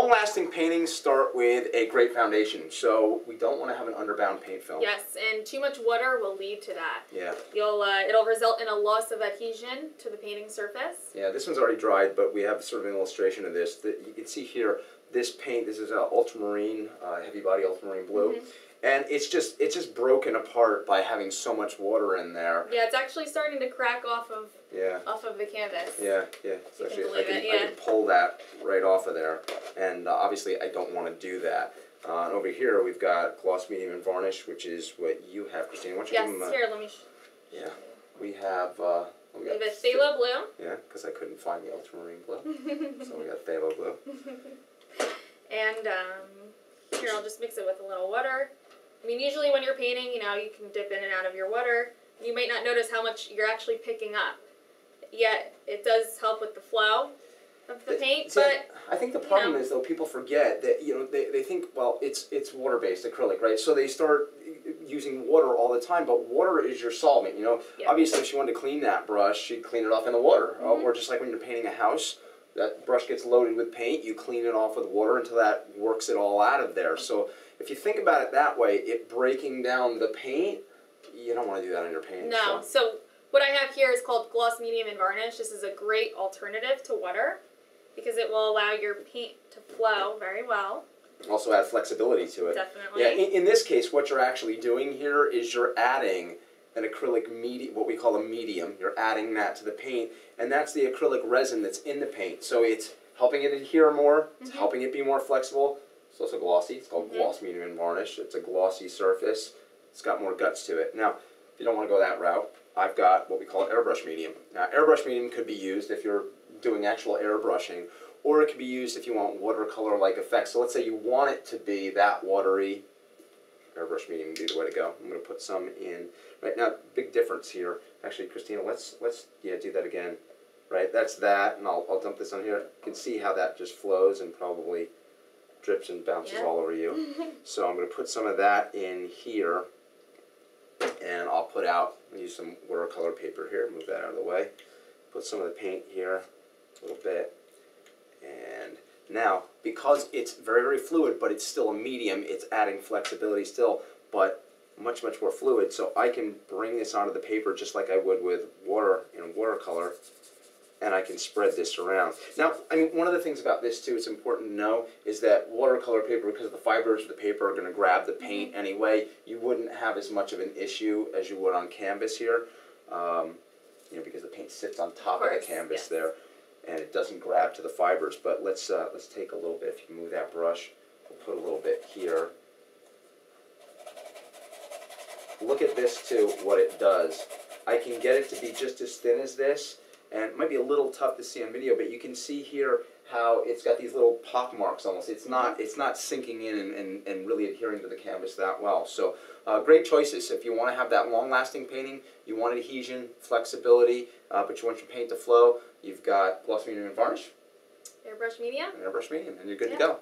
long-lasting paintings start with a great foundation, so we don't want to have an underbound paint film. Yes, and too much water will lead to that. Yeah. It'll result in a loss of adhesion to the painting surface. Yeah, this one's already dried, but we have sort of an illustration of this. You can see here, this paint, this is ultramarine, heavy body ultramarine blue. Mm-hmm. And it's just broken apart by having so much water in there. Yeah, it's actually starting to crack off of the canvas. Yeah. It's actually, I can pull that right off of there, and obviously I don't want to do that. And over here we've got gloss, medium, and varnish, which is what you have, Christina. Why don't you give them here, let me. Yeah, we have. We have a phthalo blue. Yeah, because I couldn't find the ultramarine blue, so we got phthalo blue. And here, I'll just mix it with a little water. I mean, usually when you're painting, you can dip in and out of your water. You might not notice how much you're actually picking up. Yet, it does help with the flow of the paint, but... I think the problem is, though, people forget that, they think, well, it's water-based acrylic, right? So they start using water all the time, but water is your solvent, Obviously, if she wanted to clean that brush, she'd clean it off in the water. Mm-hmm. Or just like when you're painting a house, that brush gets loaded with paint, you clean it off with water until that works it all out of there. So if you think about it that way, it breaking down the paint, you don't want to do that on your paint. No. So what I have here is called gloss, medium, and varnish. This is a great alternative to water because it will allow your paint to flow very well. Also add flexibility to it. Definitely. Yeah, in this case, what you're actually doing here is you're adding an acrylic medium, what we call a medium. You're adding that to the paint, and that's the acrylic resin that's in the paint. So it's helping it adhere more, it's helping it be more flexible. It's also glossy. It's called gloss, medium, and varnish. It's a glossy surface. It's got more guts to it. Now, if you don't want to go that route, I've got what we call airbrush medium. Now, airbrush medium could be used if you're doing actual airbrushing, or it could be used if you want watercolor-like effects. So let's say you want it to be that watery. Airbrush medium would be the way to go. I'm going to put some in. Right now, big difference here. Actually, Christina, let's do that again. Right, that's that, and I'll dump this on here. You can see how that just flows and probably drips and bounces all over you. So I'm going to put some of that in here, and I'll put out, use some watercolor paper here, move that out of the way. Put some of the paint here, a little bit, and now, because it's very, very fluid, but it's still a medium, it's adding flexibility still, but much, much more fluid, so I can bring this onto the paper just like I would with water in watercolor, and I can spread this around. Now, I mean, one of the things about this, too, it's important to know, is that watercolor paper, because the fibers of the paper are going to grab the paint anyway, you wouldn't have as much of an issue as you would on canvas here, because the paint sits on top of the canvas there, and it doesn't grab to the fibers. But let's take a little bit. If you move that brush, we'll put a little bit here. Look at this, too, what it does. I can get it to be just as thin as this, and it might be a little tough to see on video, but you can see here how it's got these little pock marks almost. It's not sinking in and really adhering to the canvas that well. So great choices. If you want to have that long-lasting painting, you want adhesion, flexibility, but you want your paint to flow, you've got gloss, medium, and varnish. Airbrush medium. And airbrush medium, and you're good to go.